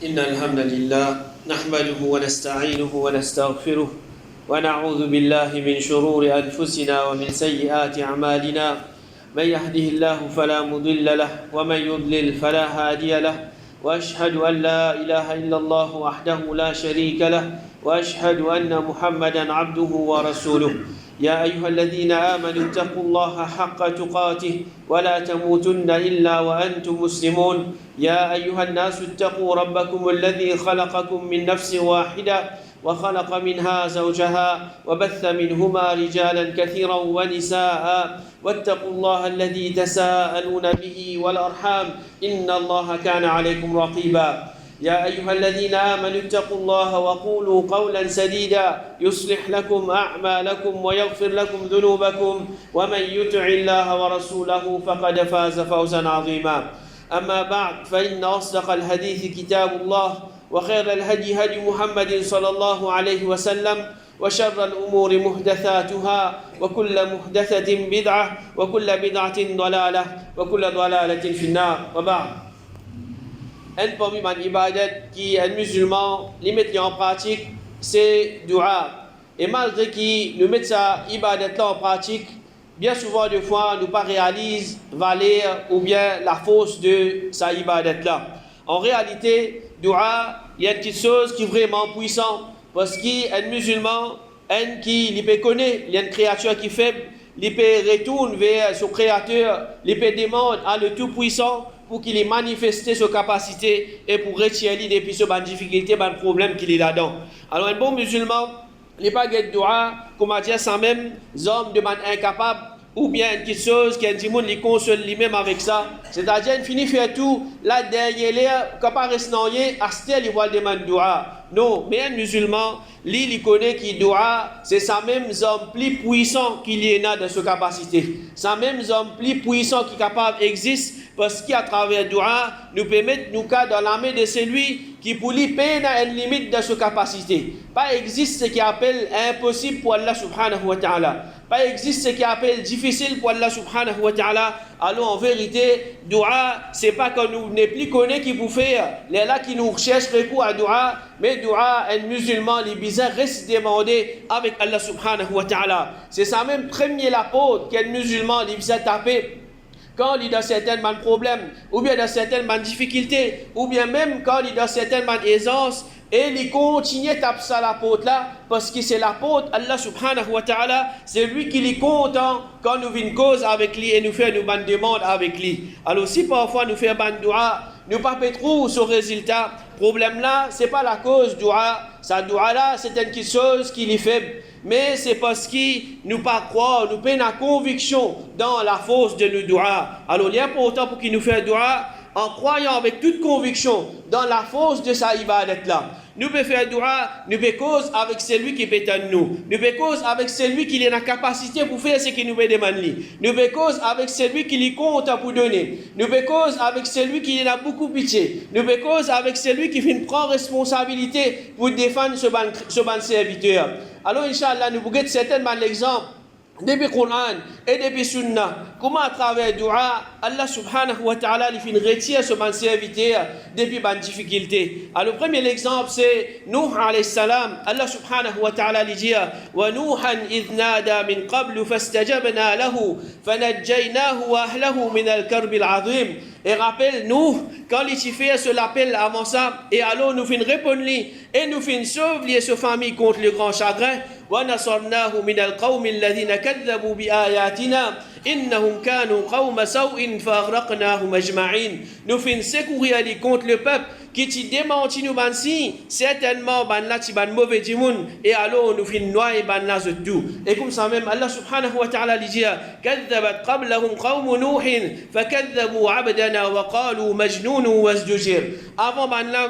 إن الحمد لله نحمده ونستعينه ونستغفره ونعوذ بالله من شرور أنفسنا ومن سيئات أعمالنا من يهده الله فلا مضل له ومن يضلل فلا هادي له وأشهد أن لا إله إلا الله وحده لا شريك له وأشهد أن محمدا عبده ورسوله يا أيها الذين آمنوا اتقوا الله حق تقاته ولا تموتن إلا وأنتم مسلمون يا أيها الناس اتقوا ربكم الذي خلقكم من نفس واحدة وخلق منها زوجها وبث منهما رجالا كثيرا ونساء واتقوا الله الذي تساءلون به والأرحام إن الله كان عليكم رقيبا يا أيها الذين آمنوا اتقوا الله وقولوا قولا سديدا يصلح لكم أعمالكم ويغفر لكم ذنوبكم ومن يطع الله ورسوله فقد فاز فوزا عظيما أما بعد فإن أصدق الحديث كتاب الله وخير الهدي هدي محمد صلى الله عليه وسلم وشر الأمور محدثاتها وكل محدثة بدعة وكل بدعة ضلالة وكل ضلالة في النار وبعد un parmi les ibadat qui est musulman, les mettre en pratique, c'est dua. Et malgré qu'ils nous mettent ça ibadat là en pratique, bien souvent des fois nous pas réalisent valeur ou bien la force de sa ibadat là. En réalité, dua, il y a une petite chose qui est vraiment puissante parce qu'un musulman, un qui peut connaître, il y a une créature qui est faible, il peut retourner vers son créateur, il peut demander à le tout-puissant pour qu'il ait manifesté sa capacité et pour retirer depuis ce difficulté, ce problème qu'il est là-dedans. Alors un bon musulman, il n'est pas de dua, comme on dit, sans même hommes de man incapable, ou bien une petite chose qui a dit, il console lui-même avec ça. C'est-à-dire, il finit faire tout, là derrière, quand pas rester dans rien, à ce il va demander dua. Non, mais un musulman, lui, il connaît qu'il doit, c'est ça même homme plus puissant qu'il y a dans sa capacité. Ça même homme plus puissant qui est capable existe parce qu'à travers dua, nous permet nous cas dans la main de celui qui pour lui peine à une limite de sa capacité. Pas existe ce qui appelle impossible pour Allah subhanahu wa ta'ala. Pas existe ce qui appelle difficile pour Allah subhanahu wa ta'ala. Alors en vérité, dua, c'est pas que nous ne plus connaît qui vous fait, les là qui nous recherchent recours à dua, mais dua, un musulman, les bizarres restent demandés avec Allah subhanahu wa ta'ala. C'est ça même premier l'apôtre qu'un musulman, les bizarres tapé. Quand il est dans certains problèmes, ou bien dans certaines difficultés, ou bien même quand il est dans certaines aisances, et il continue à taper ça l'apôtre là, parce que c'est l'apôtre, Allah subhanahu wa ta'ala, c'est lui qui est content quand nous venons cause avec lui et nous fait une bonne demande avec lui. Alors si parfois nous faisons une dua, nous ne pas trop ce résultat, problème là, ce n'est pas la cause dua, sa dua là, c'est une chose qui est faible. Mais c'est parce qu'il nous pas croire, nous peine la conviction dans la force de nos doigts. Alors il est important pour qu'il nous fasse dua en croyant avec toute conviction dans la force de sa ibadat là. Nous pouvons faire dua, nous pouvons cause avec celui qui peut en nous. Nous pouvons cause avec celui qui a la capacité pour faire ce qu'il nous demande. Nous pouvons cause avec celui qui est compte pour donner. Nous pouvons cause avec celui qui a beaucoup pitié. Nous pouvons cause avec celui qui fait prendre responsabilité pour défendre ce bon serviteur. Alors, Inch'Allah, nous pouvons certainement l'exemple depuis Coran et depuis Sunna, comment à travers dua, Allah subhanahu wa ta'ala lui fait retirer ce bon serviteur depuis bonne difficulté. Alors, le premier exemple, c'est Nuh alayhi salam. Allah subhanahu wa ta'ala lui dit wa Nuhan idh nada min qablu fastajabna lahu fanajjaynahu wa ahlahu min al-karb al-azim. Et rappelle nous quand il fait ce l'appel avant ça et alors nous fin répondre et nous fin sauver sa famille contre le grand chagrin wa nasarnahu min al-qawmi alladhina kadhabu bi ayatina innahum kanu qawma saw'in fa aghraqnahum ajma'in. Nous fin secourir contre le peuple qui t'y démenti nous ban si certainement ban là ti ban mauvais du monde et alors nous fin noyer ban là de tout. Et comme ça même Allah subhanahu wa ta'ala dit kadhabat qablahum qawm nuh fakadhabu 'abdana wa qalu majnun wasdujir. Avant ban là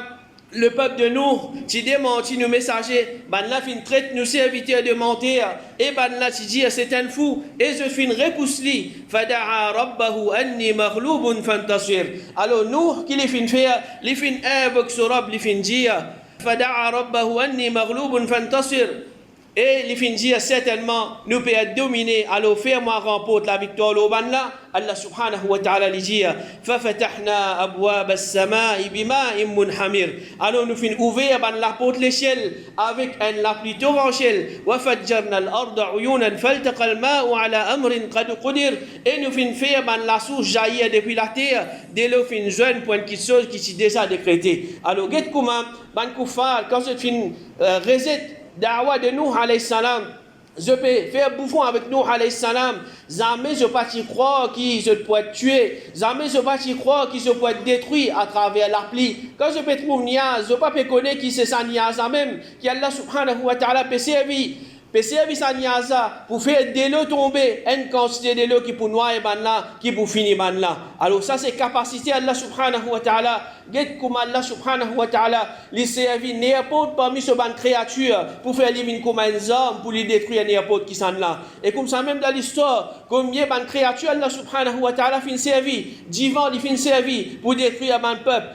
le peuple de nous, tu démentis nos messagers, ban là fin traite nos serviteurs de mentir, et ban là tu dis c'est un fou, et je fin repousse-li, fada'a rabbahu anni maghlubun fantasir. Alors nous, qui les fin faire, les fin invoque ce Rabb, les fin dire, fada'a rabbahu anni maghlubun fantasir. Et les fins dire certainement nous peut être dominé alors faire-moi remporte la victoire au ban là Allah subhanahu wa ta'ala lui dit fafatahna abwab as-sama'i bima'in munhamir alors nous fin ouvrir ban la porte l'échelle avec la pluie torrentielle wa fajjarna al-arda uyunan faltaqa al-ma'u ala amrin qad qadir et nous fin faire ban la source jaillir depuis la terre dès le fin jeune point qui chose qui s'est déjà décrété alors get comment ban koufar quand c'est fin reset da'wa de Nuh alayhi salam, je peux faire bouffon avec Nuh alayhi salam, jamais je ne peux pas y croire qu'il se peut être tué, jamais je ne peux pas y croire qu'il se peut être détruit à travers la pluie. Quand je peux trouver niaz, je ne peux pas connaître qui c'est ça niaz même, qui Allah subhanahu wa ta'ala peut servir. Peut servir sa niaza pour faire de l'eau tomber, une quantité de l'eau qui pour noyer banla, qui pour finir banla. Alors ça c'est capacité Allah subhanahu wa ta'ala. Get comme Allah subhanahu wa ta'ala lui servir n'importe parmi ce ban créature pour faire livre comme un homme pour lui détruire n'importe qui s'en là. Et comme ça même dans l'histoire, combien ban créature Allah subhanahu wa ta'ala fin servir, divan il fin servir pour détruire ban peuple,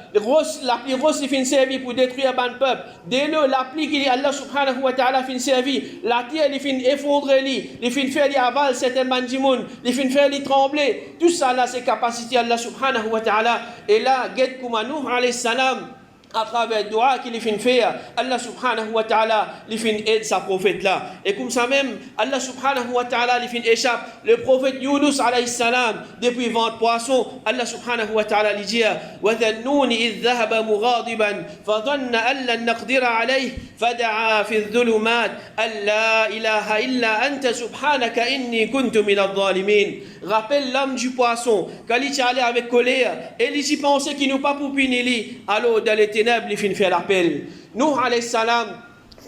la pluie rose il fin servir pour détruire ban peuple. Dès l'eau la pluie qui Allah subhanahu wa ta'ala fin servir, la terre il fin effondrer il fin faire aval certains bandimon, il fin faire trembler. Tout ça là c'est capacité Allah subhanahu wa ta'ala. Et là get comme nous alayhi salam à travers le dua qu'il fait faire Allah subhanahu wa ta'ala il fait aide sa prophète là et comme ça même Allah subhanahu wa ta'ala il fait échappe le prophète Yunus alayhi salam depuis vent de poisson Allah subhanahu wa ta'ala lui dit wa dhannuni idh dhahaba mughadiban fa dhanna an lan naqdira alayhi fada'a fi adh-dhulumat an la ilaha illa anta subhanaka inni kuntu min adh-dhalimin. Rappelle l'homme du poisson quand il est allé avec colère et il y pensait qu'il nous pas pour punir lui alors dans les ténèbres il fin fait l'appel Nuh alayhi salam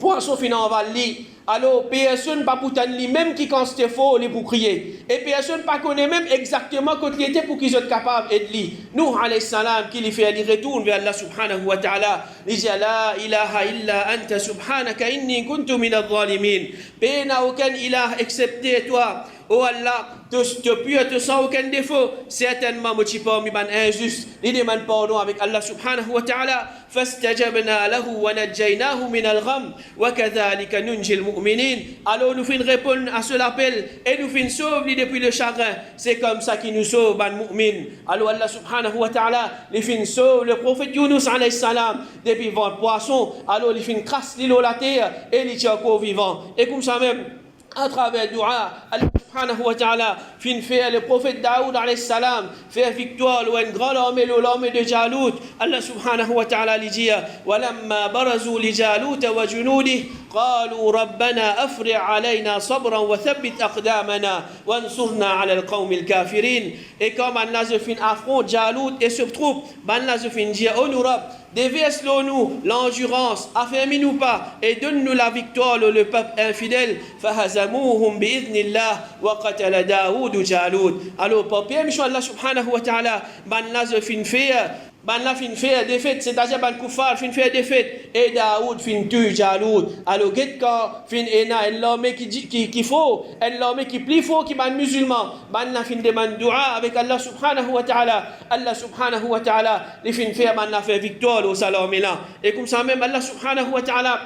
poisson fin envale lui alors personne pas pour lui même qui quand c'était faux il pour crier et personne pas connaît même exactement quand il était pour qu'ils soient capables d'aider lui Nuh alayhi salam qui lui fait il retourne vers Allah subhanahu wa ta'ala il dit la ilaha illa anta subhanaka inni kuntu min adh-dhalimin bena aucun ilah excepté toi. Oh Allah, te sans aucun défaut, certainement, moi, tu pas mis injuste, il demande pardon avec Allah subhanahu wa ta'ala, فاستجبنا له ونجيناه من الغم وكذلك ننجي المؤمنين. Alors nous finissons répondre à ce appel et nous finissons sauver depuis le chagrin. C'est comme ça qu'il nous sauve, ban mu'min. Alors Allah subhanahu wa ta'ala, il finit sauve le prophète Yunus alayhi salam depuis vent poisson. Alors il finit crasse l'île la terre et il tient encore vivant. Et comme ça même, à travers le dua, Allah subhanahu wa ta'ala fin fait le prophète Daoud alayhi salam fait victoire ou une grande armée de Jalut. Allah subhanahu wa ta'ala lui dit walamma barazu li Jalut wa junudi قالوا ربنا أفرغ علينا صبرا وثبت أقدامنا وانصرنا على القوم الكافرين. Et comme Allah se fin affronte Jalut et ses troupes, Allah se fin dire oh nous Rab, déverse-nous l'endurance, affermis-nous pas et donne-nous la victoire le peuple infidèle. فهزموهم بإذن الله وقتل داود جالوت. Alors par permission Allah subhanahu wa ta'ala, Allah se fin faire ban la fin faire défaite c'est-à-dire ban koufar fin faire défaite et Daoud fin tue Jalut. Alors get quand fin ena l'armée qui faut l'armée qui plus fort qui ban musulman ban la fin demande dua avec Allah subhanahu wa ta'ala. Allah subhanahu wa ta'ala les fin faire ban la faire victoire au salam là et comme ça même Allah subhanahu wa ta'ala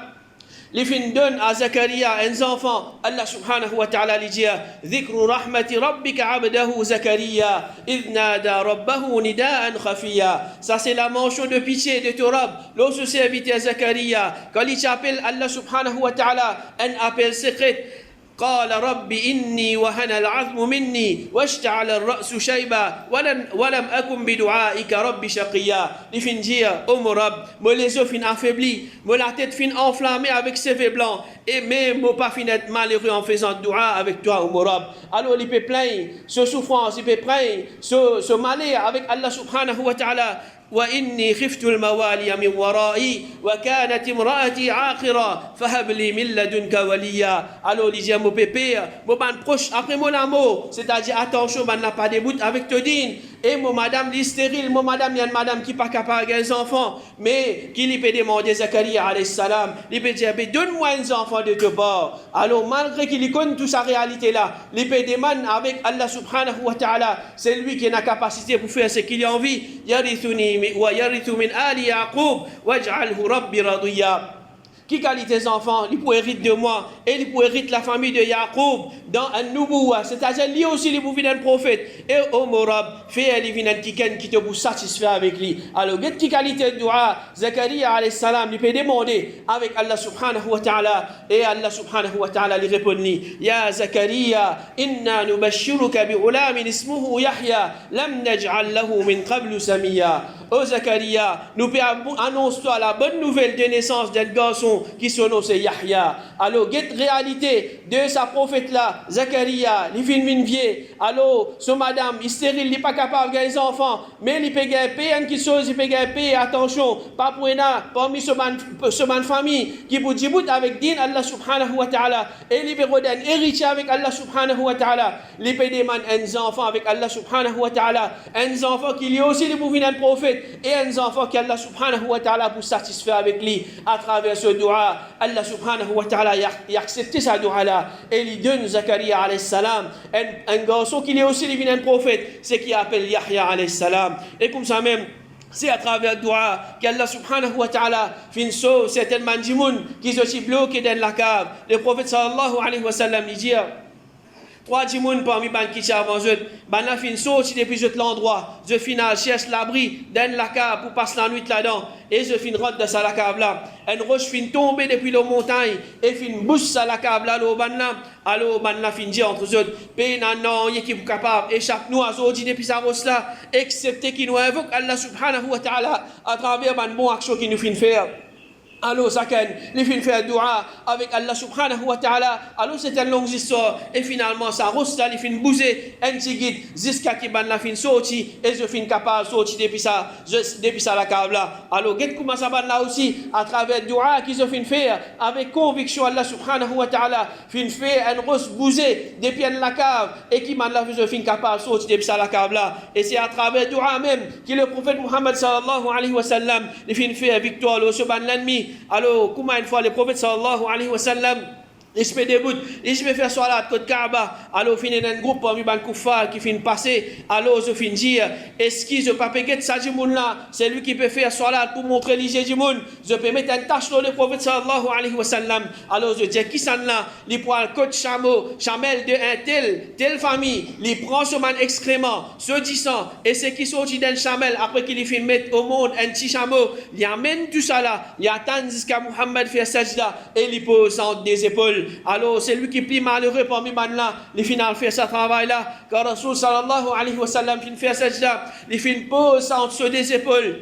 les fin donne à Zakaria un enfant. Allah subhanahu wa ta'ala lui dit ذكر رحمة ربك عبده زكريا إذ نادى ربه نداء خفيا. Ça c'est la mention de pitié de ton Rabb lorsque serviteur Zakaria quand il appelle Allah subhanahu wa ta'ala un appel secret. قال رب إني وهن العظم مني واشتعل الرأس شيبا ولم أكن بدعائك رب شقيا. Il fin dire oh mon Rabb, moi les os fin affaiblis, moi la tête fin enflammée avec ses cheveux blancs et même moi pas fin être malheureux en faisant dua avec toi oh mon Rabb. Alors il peut plaindre ce souffrance, il peut plaindre ce malheur avec Allah subhanahu wa ta'ala. وإني خفت الموالي من ورائي وكانت امرأتي عاقرة فهب لي من لدنك وليا. Alors il dit mon pépé mon ban proche après mon amour c'est-à-dire attention ban n'a pas de bout avec te din et mon madame li stérile mon madame y a une madame qui pas capable des enfants mais qui lui peut demander Zakaria alayhi salam il peut dire donne-moi un enfant de te part. Alors malgré qu'il connaît toute sa réalité là il peut demander avec Allah subhanahu wa ta'ala c'est lui qui a la capacité pour faire ce qu'il a envie yarithuni ويرث من آل يعقوب واجعله ربي رضيا. Qui qualité des enfants, il peut hériter de moi, et il peut hériter la famille de Yacoub dans un nouveau, c'est-à-dire lui aussi, il peut venir un prophète. Et au Morab, fait il vient qui te pour satisfaire avec lui. Alors, qui qualité de dua, Zakaria alayhi salam, il peut demander avec Allah subhanahu wa ta'ala, et Allah subhanahu wa ta'ala lui répond, Ya Zakaria, inna nubashiruka bi ulamin ismuhu Yahya, lam naj'al lahu min qablu samia. Oh Zakaria, nous annonce-toi la bonne nouvelle de naissance d'un garçon qui son nom c'est Yahya. Alors, cette réalité de sa prophète là, Zakaria, il vient vieux. Alors, son madame, il stérile, il n'est pas capable de des enfants, mais il peut gagner qui chose, il peut gagner attention, pas pour parmi ce famille qui peut dire avec din Allah subhanahu wa ta'ala, et il peut donner un héritier avec Allah subhanahu wa ta'ala, il peut demander un enfant avec Allah subhanahu wa ta'ala, un enfant qui lui aussi il peut venir un prophète. Et un enfant qu'Allah subhanahu wa ta'ala pour satisfaire avec lui à travers ce dua. Allah subhanahu wa ta'ala a accepté sa dua là et il donne Zakaria alayhi salam un garçon qui est aussi devenu un prophète, c'est qui appelle Yahya alayhi salam. Et comme ça même, c'est à travers le dua qu'Allah subhanahu wa ta'ala fait sauver certainement du monde qui sont aussi bloqués dans la cave. Le prophète sallallahu alayhi wa sallam il dit, trois dimoun parmi ban qui avant je ban la fin sorti depuis cet endroit je final cherche l'abri dans la cave pour passer la nuit là-dedans et je fin rentre dans la cave là une roche fin tomber depuis la montagne et fin bouche ça la cave là le ban là alors ban la fin dit entre eux pays non qui est capable échappe nous à aujourd'hui depuis sa roche là excepté qui nous invoque Allah subhanahu wa ta'ala à travers ban bon action qui nous fin faire. Alors, Zakan, il fait faire dua avec Allah subhanahu wa ta'ala. Alors, c'est une longue histoire. Et finalement, ça rosta, il fait bouger un petit guide jusqu'à qui ban la fin sorti. Et je fin capable de sortir depuis ça la cave là. Alors, get comment ça ban là aussi, à travers dua qu'ils ont fait faire, avec conviction Allah subhanahu wa ta'ala, fin faire un roche bouger depuis la cave. Et qui ban la fin capable de sortir depuis ça la cave là. Et c'est à travers dua même que le prophète Muhammad sallallahu alayhi wa sallam, il fait faire victoire sur l'ennemi. Alors, comment une fois le prophète sallallahu alayhi wa sallam, il se met debout, il se met faire salat côté Kaaba. Alors, il y a un groupe parmi les kuffar qui finit passer. Alors, je finis dire, est-ce que je peux payer ça du monde là? C'est lui qui peut faire salat pour montrer l'hygiène du monde. Je peux mettre une tâche sur le prophète sallallahu alayhi wa sallam. Alors, je dis, qui s'en là? Il prend le côte chamel de un telle famille. Il prend ce man excrément, ce disant, et c'est qui sortit d'un chamel après qu'il finit mettre au monde un petit chameau. Il amène tout ça là. Il attend jusqu'à Muhammad faire sajda et il pose entre des épaules. Alors, c'est lui qui est plus malheureux parmi les là, il finit fait ce travail-là. Quand Rasul sallallahu alayhi wa sallam finit faire sajda, il finit pose entre des épaules.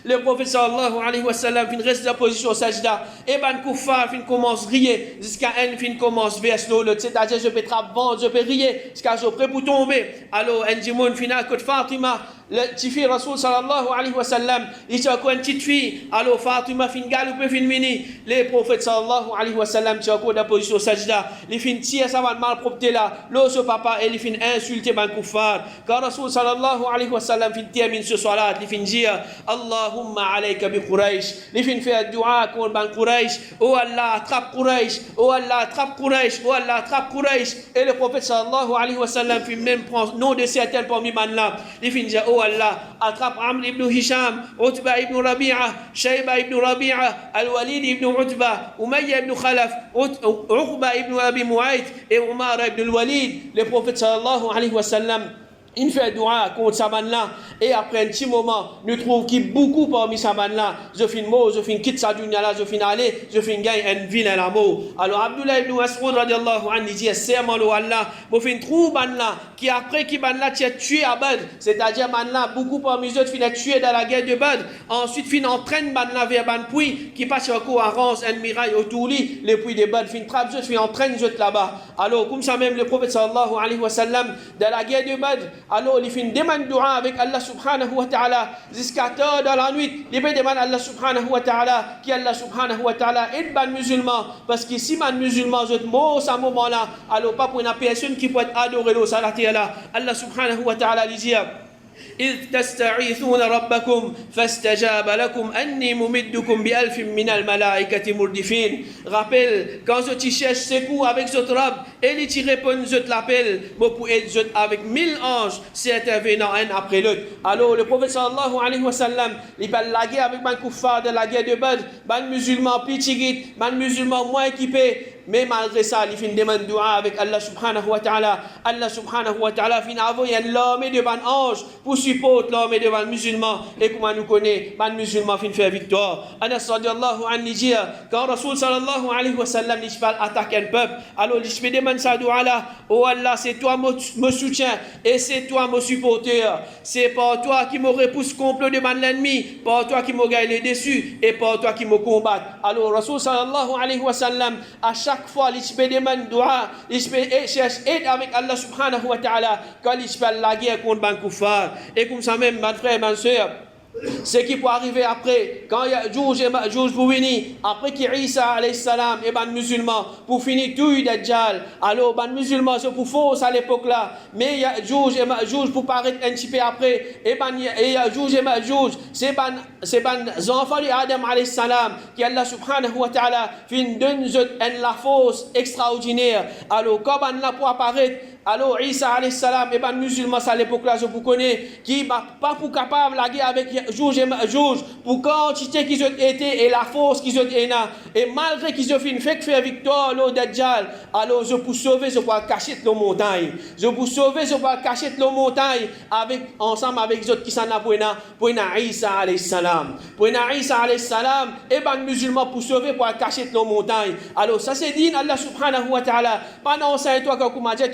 Le prophète sallallahu alayhi wa sallam fin reste la position sajda et ban kuffar fin commence rier jusqu'à un fin commence verse l'autre, c'est-à-dire je peux vendre, je peux rier jusqu'à je prêt pour tomber. Alors un djimoun final côté Fatima le petit fille Rasoul sallallahu alayhi wa sallam il dit quoi une petite fille alors Fatima fin galoper fin mini le prophète sallallahu alayhi wa sallam tu as quoi la position sajda il fin tirer ça va mal propter là l'autre papa et il fin insulter ban kuffar quand Rasoul sallallahu alayhi wa sallam fin termine ce salat il fin dire Allahumma alayka bi Quraish il fin faire dua contre ban Quraish oh Allah attrape Quraish oh Allah attrape Quraish oh Allah attrape Quraish et le prophète sallallahu alayhi wa sallam fin même prend nom de certains parmi man là il fin dire oh Allah attrape Amr ibn Hisham Utba ibn Rabi'a Shayba ibn Rabi'a Al-Walid ibn Utba Umayya ibn Khalaf Uqba ibn Abi Mu'ayt et Umar ibn Al-Walid le prophète sallallahu alayhi wa sallam il fait dua contre sa man là et après un petit moment nous trouvons qu'il beaucoup parmi sa man là je finis mot je finis quitte sa dunya là je finis aller je finis gagner une ville à l'amour alors Abdullah ibn Mas'ud radiyallahu anhu dit serment le Allah je finis trouve man là qui après qui man là tué à Badr c'est-à-dire man là beaucoup parmi eux finissent tués dans la guerre de Badr ensuite finissent entraîne man là vers ban puits qui passe encore à Rance un mirail autour lui les puits de Badr finissent trappe eux finissent entraîne eux là-bas alors comme ça même le prophète sallallahu alayhi wa sallam dans la guerre de Badr alors il fait une demande dua avec Allah subhanahu wa ta'ala jusqu'à tard dans la nuit il fait demande Allah subhanahu wa ta'ala qui Allah subhanahu wa ta'ala aide ban musulman parce que si man musulman je mort à ce moment là alors pas pour une personne qui peut être adorée au salat là Allah subhanahu wa ta'ala lui dit إذ تستعيثون ربكم فاستجاب لكم أني ممدكم بألف من الملائكة مردفين. Rappelle, quand je cherche secours avec ce rab, et il te répond, je te l'appelle, pour être avec 1000 anges, c'est intervenant un après l'autre. Alors, le prophète sallallahu alayhi wa sallam, il va la guerre avec les kuffar de la guerre de Badr, les musulmans pitigit, les musulmans moins équipés. Mais malgré ça, il fait une demande dua avec Allah subhanahu wa ta'ala. Allah subhanahu wa ta'ala fait envoyer l'armée de ban ange pour supporter l'armée de ban musulmans. Et comment nous connaît, ban musulmans fin faire victoire. Anas radiallahu anhu dit, quand Rasul sallallahu alayhi wa sallam il va attaquer un peuple, alors il fait demande sa dua là. Oh Allah, c'est toi me soutien et c'est toi me supporter. C'est pas toi qui me repousse complot de l'ennemi, pas toi qui me gagne dessus et pas toi qui me combat. Alors Rasul sallallahu alayhi wa sallam à chaque fois, il se demande dua, il cherche aide avec Allah subhanahu wa ta'ala quand il fait la guerre contre les kuffar. Et comme ça même, mes frères et mes soeurs, ce qui peut arriver après, quand il y a Jouj pour venir, après qu'Isa alayhi salam et les musulmans pour finir tout Dajjal, alors les musulmans c'est pour fausse à l'époque là, mais il y a Jouj pour paraître un petit peu après, et il y a Jouj, c'est les enfants d'Adam alayhi salam qui Allah subhanahu wa ta'ala fin donne la force extraordinaire. Alors quand on l'a pour apparaître, alors Isa alayhi salam et les musulmans à l'époque là je vous connais qui pas pour capable la guerre avec Jouj pour quantité qu'ils ont été et la force qu'ils ont été et malgré qu'ils ont fait faire victoire au Dajjal, alors je pour sauver je peux cacher la montagne, je pour sauver je peux cacher la montagne ensemble avec les autres qui s'en a pour Isa alayhi salam et les musulmans pour sauver pour cacher la montagne. Alors ça c'est dit Allah subhanahu wa ta'ala pendant ça toi quand comment dire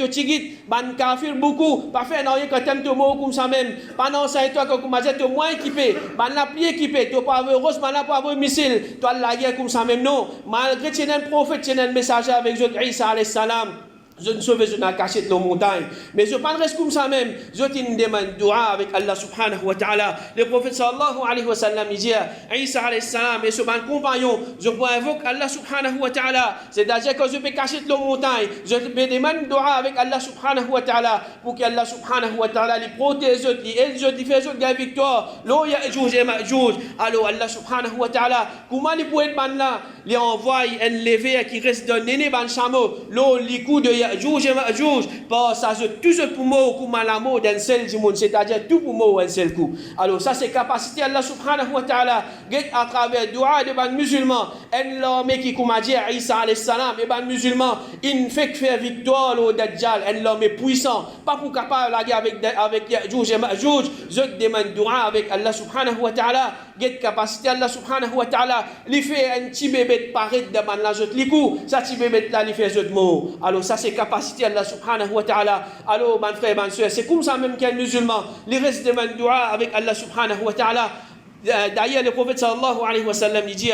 ban kafir beaucoup pas faire rien quand t'aimes te mot comme ça même pendant ça toi quand comment dire moins équipé ban la plus équipé tu pas avoir rose ban la pas avoir missile toi la guerre comme ça même non malgré tu es un prophète tu es un messager avec Isa alayhi salam je ne sauve, je n'ai caché de la montagne. Mais je parlerai comme ça même. Je te demande dua avec Allah subhanahu wa ta'ala. Le prophète sallallahu alayhi wa sallam dit Isa alayhi salam et ce bon compagnon, je peux invoquer Allah subhanahu wa ta'ala. C'est-à-dire que je peux cacher de la montagne. Je te demande dua avec Allah subhanahu wa ta'ala pour qu'Allah subhanahu wa ta'ala les protège, les aide, les fait la victoire. L'eau Ya'juj et Ma'juj. Alors Allah subhanahu wa ta'ala, comment les poètes là, les envoie un levé qui reste dans néné ban chameau. L'eau les coups de Ya'juj et Ma'juj, parce que tout ce pour moi, comme la mot d'un seul du monde, c'est-à-dire tout pour moi un seul coup. Alors ça c'est capacité Allah subhanahu wa ta'ala, à travers dua de ban musulmans, un l'armée qui comme a dit Isa alayhi salam, et ban musulmans, il fait faire victoire au Dajjal, un l'armée puissant, pas pour capable la guerre avec Ya'juj et Ma'juj, je demande dua avec Allah subhanahu wa ta'ala, capacité Allah subhanahu wa ta'ala, il fait un petit bébé paraître devant la jette likou, ça petit bébé là il fait jette mot. Alors ça c'est capacité Allah subhanahu wa ta'ala. Alors mon frère, mon soeur, c'est comme ça même qu'un musulman, il reste devant le dua avec Allah subhanahu wa ta'ala. D'ailleurs le prophète sallallahu alayhi wa sallam il dit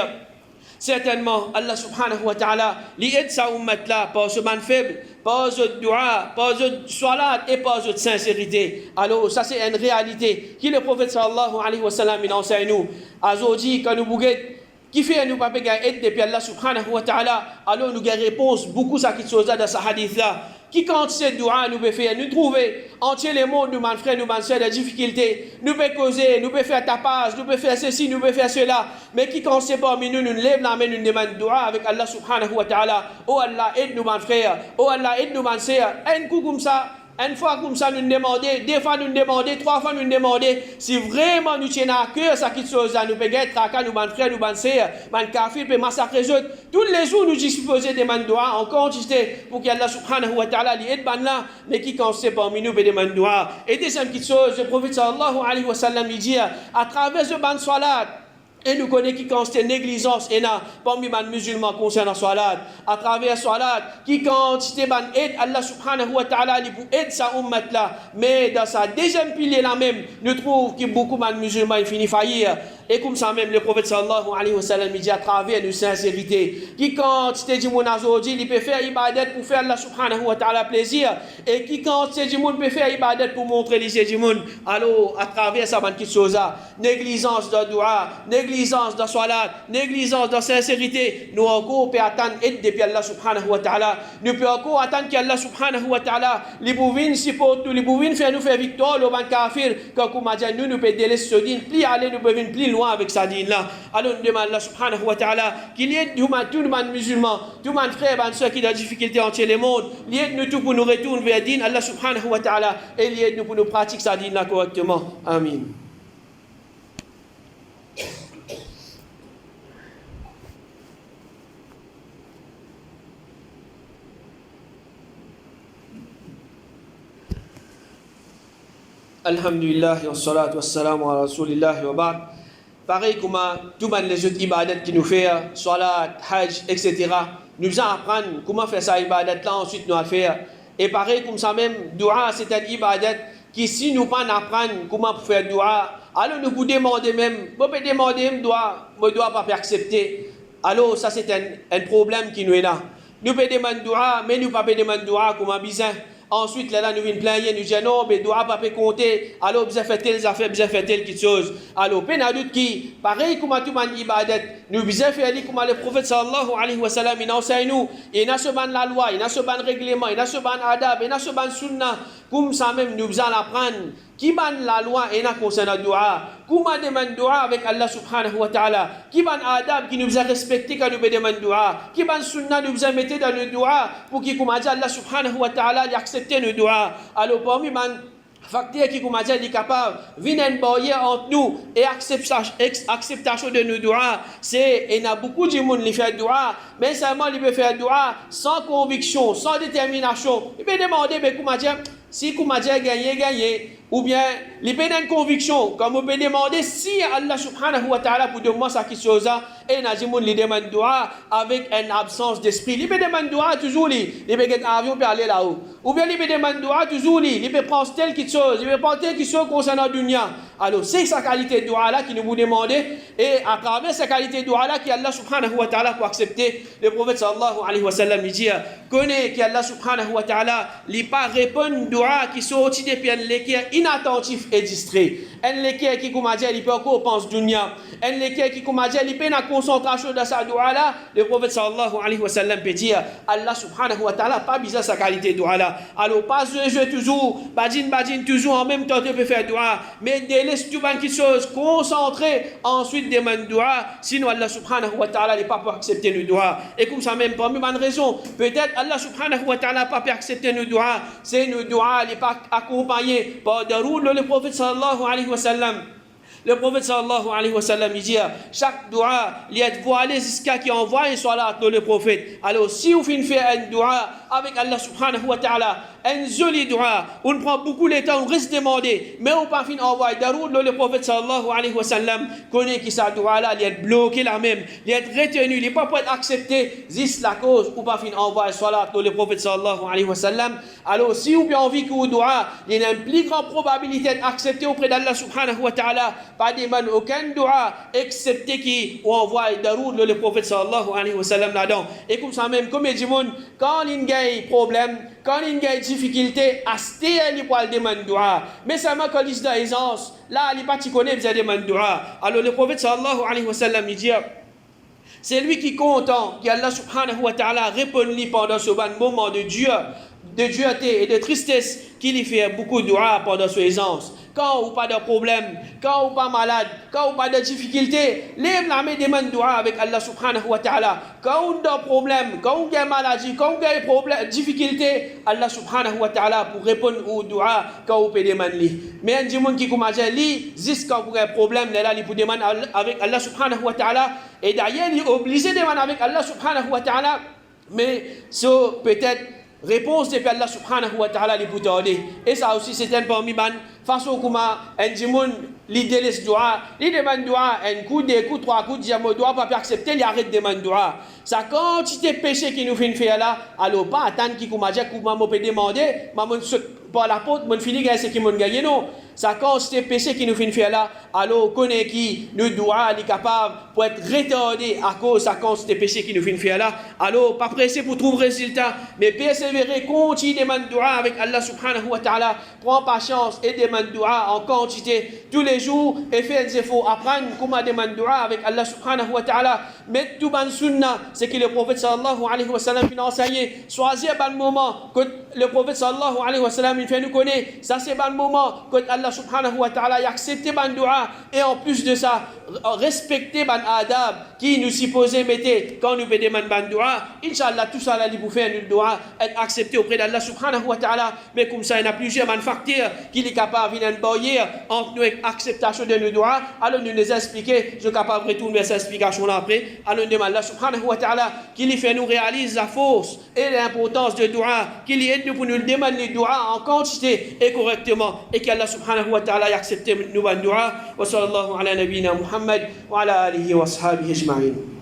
certainement Allah subhanahu wa ta'ala il aide sa ummat là par ce man faible, par ce dua, par ce salat et par ce sincérité. Alors ça c'est une réalité qui le prophète sallallahu alayhi wa sallam il enseigne nous. Aujourd'hui quand nous bouguette qui fait nous pas aide depuis Allah subhanahu wa ta'ala, alors nous avons réponse beaucoup ça qui chose dans ce hadith là. Qui quand cette dua nous peut faire nous trouver entier les mondes nous mon frère nous mon soeur des difficultés, nous peut causer, nous peut faire tapage, nous peut faire ceci, nous peut faire cela, mais qui quand c'est parmi nous lève la main nous demande dua avec Allah subhanahu wa ta'ala. Oh Allah aide nous mon frère, oh Allah aide nous mon soeur, un coup comme ça. Une fois comme ça, nous demandons, deux fois nous demandons, trois fois nous demandons, si vraiment nous tenons à cœur ça qui chose là, nous pouvons être à nous, mon frère, nous, mon sœur, mon kafir, peut massacrer les autres. Tous les jours, nous disposons des mandats en quantité pour qu'Allah subhanahu wa ta'ala l'aide là, mais qui quand c'est parmi nous, peut demander dua. Et deuxième petite chose, le prophète sallallahu alayhi wa sallam dit, à travers ce ban salat, et nous connaissons qui constate négligence et là parmi les musulmans concernant la salat, à travers la salat, qui constate aide Allah subhanahu wa ta'ala pour aider sa ummat là, mais dans sa deuxième pilier là même, nous trouvons que beaucoup de musulmans finissent faillir. Et comme ça même, le prophète sallallahu alayhi wa sallam, il dit à travers une sincérité, qui quand tu dis mon aujourd'hui, il peut faire ibadat pour faire Allah subhanahu wa ta'ala plaisir, et qui quand tu dis mon peut faire ibadat pour montrer les du monde, alors à travers ça, quelque chose, négligence de dua, négligence de salat, négligence de sincérité, nous encore peut attendre aide depuis Allah subhanahu wa ta'ala, nous peut encore attendre qu'Allah subhanahu wa ta'ala, les bouvines supportent nous, les bouvines fait nous faire victoire, le ban kafir, quand nous peut délaisser ce din, plus aller, nous pouvons plus loin avec sa din là. Alors nous demandons Allah subhanahu wa ta'ala qu'il y ait tout le monde musulman, tout le monde frère, ceux qui ont des difficultés entier le monde, il y ait nous tout pour nous retourner vers din, Allah subhanahu wa ta'ala, et il y ait nous pour nous pratiquer sa din là correctement. Amin. Alhamdulillah, wa salatu wa salam wa rasulillah wa ba'd. Pareil comme tout les autres ibadats qui nous fait, salat, hajj, etc. Nous devons apprendre comment faire ça ibadat là, ensuite nous à faire. Et pareil comme ça même, dua c'est un ibadat qui si nous pas apprendre comment faire dua, alors nous vous demander même, vous pouvez demander ne doit pas accepter. Alors ça c'est un problème qui nous est là. Nous pouvons demander dua, mais nous ne pouvons pas demander dua comme un bizarre. Ensuite, là, nous venons plaindre, nous disons non, mais doit pas compter. Alors, vous avez fait telle affaire, vous avez fait telle chose. Alors, peine à doute qui, pareil comme tout le monde ibadat, nous avons fait comme le prophète sallallahu alayhi wa sallam, il enseigne nous, il a ce ban la loi, il a ce ban règlement, il a ce ban adab, il a ce ban sunna, comme ça même, nous allons apprendre. Qui ban la loi et n'a concernant dua, comment demande dua avec Allah subhanahu wa ta'ala, qui ban adab qui nous a respecté quand nous demandons dua, qui ban sunna nous a mis dans le dua pour qu'il comme Allah subhanahu wa ta'ala accepter le dua. Alors parmi man facteur qui comme est capable venir une barrière entre nous et acceptation de nos dua, c'est il y a beaucoup de monde qui fait dua, mais seulement il peut faire dua sans conviction, sans détermination. Il peut demander mais comment dire si Koumadja gagné, ou bien les pénales une conviction, comme on peut demander si Allah subhanahu wa ta'ala pour demander ça qui chose, et Najimoun les demande dua avec une absence d'esprit. Il peut demander dua toujours, il peut gagner un avion pour aller là-haut. Ou bien il peut demander dua toujours, il peut prendre telle chose, il peut prendre telle chose concernant la dunya. Alors c'est sa qualité de dua là qui nous vous demande, et à travers sa qualité de dua là qui Allah subhanahu wa ta'ala pour accepter, le prophète sallallahu alayhi wa sallam dit, connaît qu'Allah subhanahu wa ta'ala, il pas répondre dua qui sorti depuis un l'équerre inattentif et distrait. Un l'équerre qui comme dit, il peut encore penser dunya. Un l'équerre qui comme dit, il peut la concentration dans sa dua là, le prophète sallallahu alayhi wa sallam peut dire, Allah subhanahu wa ta'ala pas besoin de sa qualité de dua là. Alors pas jouer toujours, badine toujours en même temps tu peux faire dua, mais délaisse tout quelque chose, concentré, ensuite demande dua, sinon Allah subhanahu wa ta'ala n'est pas pour accepter le dua. Et comme ça même, pour une bonne raison, peut-être Allah subhanahu wa ta'ala pas pour accepter le dua, c'est le dua n'est pas accompagné par des roules le prophète sallallahu alayhi wa sallam. Le prophète sallallahu alayhi wa sallam il dit chaque dua il y a voilé jusqu'à qui envoie une salat le prophète. Alors si vous finissez un dua avec Allah subhanahu wa ta'ala, un joli dua, on prend beaucoup de temps, on reste demander, mais on pas fin envoyer daroud le prophète sallallahu alayhi wa sallam connaît que sa dua là il est bloqué là même, il est retenu, il n'est pas pour être accepté, juste la cause ou pas fin envoyer salat le prophète sallallahu alayhi wa sallam. Alors si vous avez envie que vous dua, il y a une plus grande probabilité d'être accepté auprès d'Allah subhanahu wa ta'ala. Pas demande aucun dua excepté qui envoie daroud le prophète sallallahu alayhi wa sallam là-dedans. Et comme ça même, comme il dit, quand il y a un problème, quand il y a une difficulté, acheter il peut demander dua. Mais seulement quand il y a aisance, là il pas connaît il demande dua. Alors le prophète sallallahu alayhi wa sallam il dit, c'est lui qui est content qu'Allah subhanahu wa ta'ala réponde pendant ce moment de dureté et de tristesse qu'il y fait beaucoup de dua pendant son aisance. Quand ou pas de problème, quand ou pas malade, quand ou pas de difficulté, lève la main demande dua avec Allah subhanahu wa ta'ala. Quand on a problème, quand on a maladie, quand on a problème, difficulté, Allah subhanahu wa ta'ala pour répondre au dua quand on peut demander. Mais un monde qui commence à lire, jusqu'à quand on a un problème, là il peut demander avec Allah subhanahu wa ta'ala. Et d'ailleurs, il est obligé de demander avec Allah subhanahu wa ta'ala. Mais so, peut-être réponse depuis Allah subhanahu wa ta'ala li putarder. Et ça aussi c'est un parmi ban façon comment un dimoun li délaisse dua, li demande dua, un coup, deux coups, trois coups, dire moi doit pas accepter, il arrête de demander dua. Sa quantité de péché qui nous fait faire là, alors pas attendre qui comment dire comment peut demander, maman par la porte, mon fini gagne ce qui m'ont gagné non. sa quantité de péché qui nous fait faire là, alors connaît qui nous doit est capable pour être retardé à cause de sa quantité de péché qui nous fait faire là, alors pas pressé pour trouver résultat, mais persévérer, continuer de demander dua avec Allah subhanahu wa ta'ala, prends patience et demande dua en quantité tous les jours et faire des efforts, apprendre comment demander dua avec Allah subhanahu wa ta'ala, mettre tout ban sunna, c'est que le prophète sallallahu alayhi wa sallam a enseigné, choisir un bon moment que le prophète sallallahu alayhi wa sallam il fait nous connaître, ça c'est un bon moment que Allah subhanahu wa ta'ala a accepté ban dua et en plus de ça respecter ban adab qui nous supposait mettre quand nous demandons ban dua, inshallah tout ça là pour faire nous dua être accepté auprès d'Allah subhanahu wa ta'ala, mais comme ça il y a plusieurs facteurs qui est capable de venir barrière entre nous et l'acceptation de nos dua, alors nous les expliquer, je suis capable de retourner cette explication là après, alors nous demandons Allah subhanahu wa ta'ala qui lui fait nous réaliser la force et l'importance de dua, qui lui aide nous pour nous demander dua en quantité et correctement, et qu'Allah subhanahu wa ta'ala accepte nous ban dua. Wa sallallahu ala nabina Muhammad wa ala alihi wa ashabihi ajma'in.